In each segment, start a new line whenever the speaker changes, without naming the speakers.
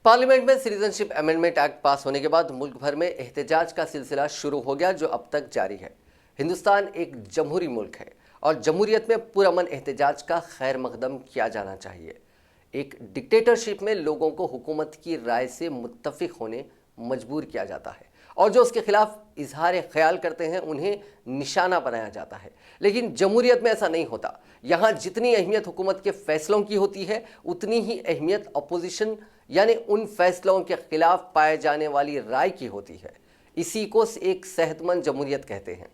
Parliament में citizenship amendment act पास होने के बाद मुल्क भर में एहतजाज का सिलसिला शुरू हो गया, जो अब तक जारी है। हिंदुस्तान एक जमहूरी मुल्क है और जमहूरियत में पुरअमन एहतजाज का खैर मकदम किया जाना चाहिए। एक डिक्टेटरशिप में लोगों को हुकूमत की राय से मुत्तफिक होने मजबूर किया जाता है और जो उसके खिलाफ इजहार ख्याल करते हैं उन्हें निशाना बनाया जाता है। लेकिन जमहूरियत में ऐसा नहीं होता। यहाँ जितनी अहमियत हुकूमत के फैसलों की होती है, उतनी ही अहमियत अपोजिशन यानी उन फैसलों के खिलाफ पाए जाने वाली राय की होती है। इसी को एक सेहतमंद जमहूरियत कहते हैं।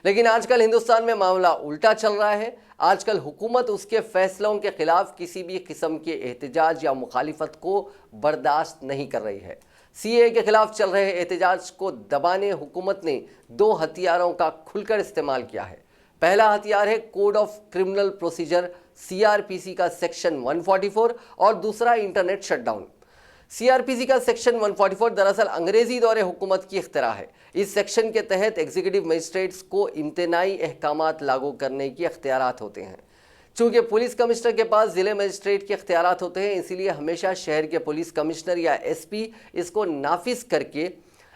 लेकिन आजकल हिंदुस्तान में मामला उल्टा चल रहा है। आजकल हुकूमत उसके फैसलों के खिलाफ किसी भी किस्म के एहतजाज या मुखालिफत को बर्दाश्त नहीं कर रही है। सीए के खिलाफ चल रहे एहतजाज को दबाने हुकूमत ने दो हथियारों का खुलकर इस्तेमाल किया है। पहला हथियार है code of criminal procedure CrPC का सेक्शन 144 और दूसरा इंटरनेट शटडाउन। सीआरपीसी का सेक्शन 144 दरअसल अंग्रेजी दौरे हुकूमत की इख्तिरा है। इस सेक्शन के तहत एग्जीक्यूटिव मजिस्ट्रेट्स को इम्तनाई अहकामात लागू करने की इख्तियारात होते हैं। चूंकि पुलिस कमिश्नर के पास जिले मजिस्ट्रेट के इख्तियारात होते हैं, इसीलिए हमेशा शहर के पुलिस कमिश्नर या एसपी इसको नाफिज करके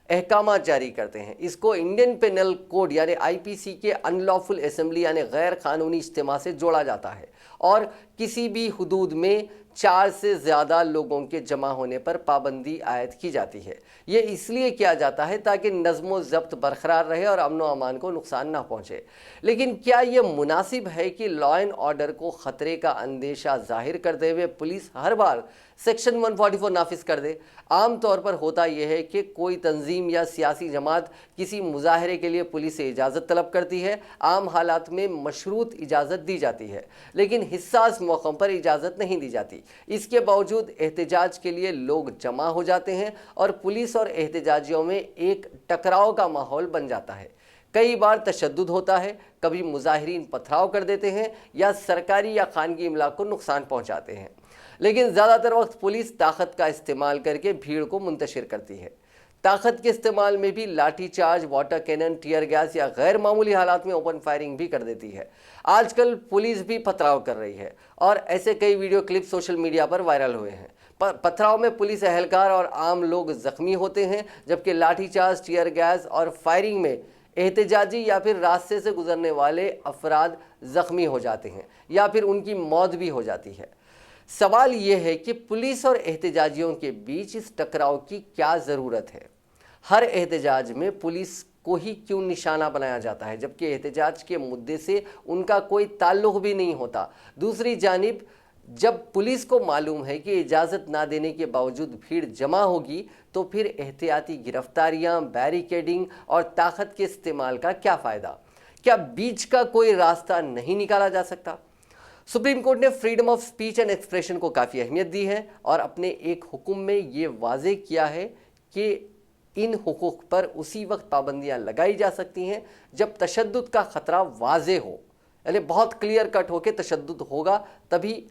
अहकामात जारी करते हैं। इसको इंडियन पेनल कोड यानी आईपीसी के अनलॉफुल असेंबली यानी गैर कानूनी इज्तिमा से जोड़ा जाता है और किसी भी हुदूद में 4 से ज़्यादा लोगों के जमा होने पर पाबंदी आयद की जाती है। ये इसलिए किया जाता है ताकि नज़्म ज़ब्त बरकरार रहे और अमन व अमान को नुकसान ना पहुँचे। लेकिन क्या ये मुनासिब है कि लॉ एंड ऑर्डर को ख़तरे का अंदेशा जाहिर करते हुए पुलिस हर बार सेक्शन 144 नाफिज कर दे? आम तौर पर होता यह है कि कोई तंजीम या सियासी जमात किसी मुजाहरे के लिए पुलिस से इजाज़त तलब करती है। आम हालात में मशरूत इजाज़त दी जाती है, लेकिन हिस्सास मौक़ों पर इजाज़त नहीं दी जाती। इसके बावजूद एहतजाज के लिए लोग जमा हो जाते हैं और पुलिस और एहतजाजियों में एक टकराव का माहौल बन जाता है। कई बार तशद्दुद होता है, कभी मुजाहिरीन पथराव कर देते हैं या सरकारी या खानगी इमला को नुकसान पहुंचाते हैं। लेकिन ज़्यादातर वक्त पुलिस ताकत का इस्तेमाल करके भीड़ को मुंतशिर करती है। ताकत के इस्तेमाल में भी lathi charge, water cannon, tear gas या गैर मामूली हालात में ओपन फायरिंग भी कर देती है। आजकल पुलिस भी पथराव कर रही है और ऐसे कई वीडियो क्लिप सोशल मीडिया पर वायरल हुए हैं। पथराव में पुलिस एहलकार और आम लोग जख्मी होते हैं, जबकि लाठी चार्ज, टीयर गैस और फायरिंग में एहतजाजी या फिर रास्ते से गुजरने वाले अफराद जख्मी हो जाते हैं या फिर उनकी मौत भी हो जाती है। सवाल यह है कि पुलिस और एहतजाजियों के बीच इस टकराव की क्या ज़रूरत है? हर एहतजाज में पुलिस को ही क्यों निशाना बनाया जाता है, जबकि एहतजाज के मुद्दे से उनका कोई ताल्लुक भी नहीं होता? दूसरी जानिब जब पुलिस को मालूम है कि इजाज़त ना देने के बावजूद भीड़ जमा होगी, तो फिर एहतियाती गिरफ्तारियां, बैरिकेडिंग और ताकत के इस्तेमाल का क्या फ़ायदा? क्या बीच का कोई रास्ता नहीं निकाला जा सकता? सुप्रीम कोर्ट ने freedom of speech and expression को काफ़ी अहमियत दी है और अपने एक हुक्म में ये वाजे किया है कि इन हुकूक पर उसी वक्त पाबंदियां लगाई जा सकती हैं जब तशद्दुद का ख़तरा वाजे हो, यानी बहुत क्लियर कट हो के तशद्दुद होगा, तभी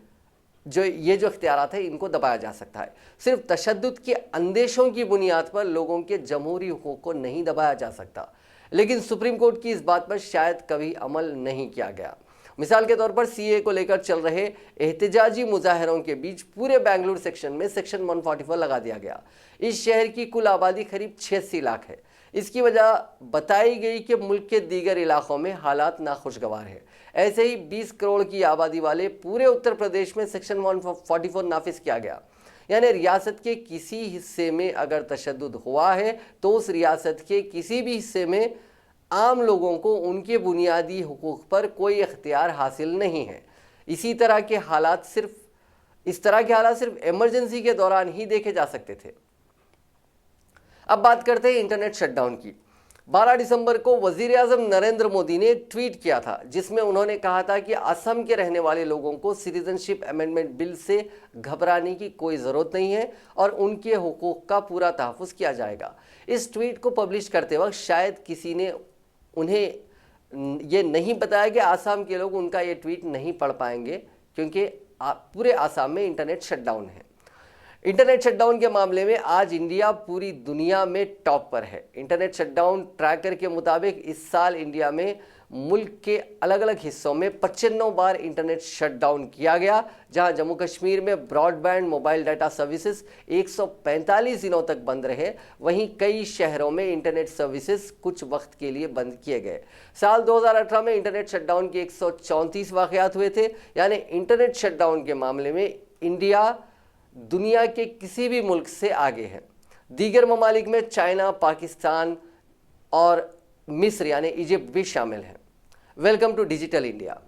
जो इख्तियारात है इनको दबाया जा सकता है। सिर्फ तशद्दुद के अंदेशों की बुनियाद पर लोगों के जमहूरी हुकूक को नहीं दबाया जा सकता। लेकिन सुप्रीम कोर्ट की इस बात पर शायद कभी अमल नहीं किया गया। मिसाल के तौर पर सीए को लेकर चल रहे एहतजाजी मुजाहरों के बीच पूरे बेंगलुरु सेक्शन में सेक्शन 144 लगा दिया गया। इस शहर की कुल आबादी करीब 86 लाख है। इसकी वजह बताई गई कि मुल्क के दीगर इलाकों में हालात नाखुशगवार है। ऐसे ही 20 करोड़ की आबादी वाले पूरे उत्तर प्रदेश में सेक्शन 144 नाफिज किया गया। यानी रियासत के किसी हिस्से में अगर तशद्दुद हुआ है तो उस रियासत के किसी भी हिस्से में आम लोगों को उनके बुनियादी हुकूक पर कोई इख्तियार हासिल नहीं है। इस तरह के हालात सिर्फ इमरजेंसी के दौरान ही देखे जा सकते थे। अब बात करते हैं इंटरनेट शटडाउन की। 12 दिसंबर को वजीर आज़म नरेंद्र मोदी ने एक ट्वीट किया था जिसमें उन्होंने कहा था कि असम के रहने वाले लोगों को सिटीजनशिप अमेंडमेंट बिल से घबराने की कोई ज़रूरत नहीं है और उनके हुकूक का पूरा तहफ़्फ़ुज़ किया जाएगा। इस ट्वीट को पब्लिश करते वक्त शायद किसी ने उन्हें ये नहीं बताया कि आसाम के लोग उनका ये ट्वीट नहीं पढ़ पाएंगे, क्योंकि पूरे आसाम में इंटरनेट शटडाउन है। इंटरनेट शटडाउन के मामले में आज इंडिया पूरी दुनिया में टॉप पर है। इंटरनेट शटडाउन ट्रैकर के मुताबिक इस साल इंडिया में मुल्क के अलग अलग हिस्सों में 95 बार इंटरनेट शटडाउन किया गया, जहां जम्मू कश्मीर में ब्रॉडबैंड मोबाइल डाटा सर्विसेज 145 दिनों तक बंद रहे। वहीं कई शहरों में इंटरनेट सर्विसेज कुछ वक्त के लिए बंद किए गए। साल 2018 में इंटरनेट शटडाउन के 134 वाकयात हुए थे। यानी इंटरनेट शटडाउन के मामले में इंडिया दुनिया के किसी भी मुल्क से आगे है। दीगर ममालिक में चाइना, पाकिस्तान और मिस्र यानी इजिप्ट भी शामिल हैं। Welcome to digital India.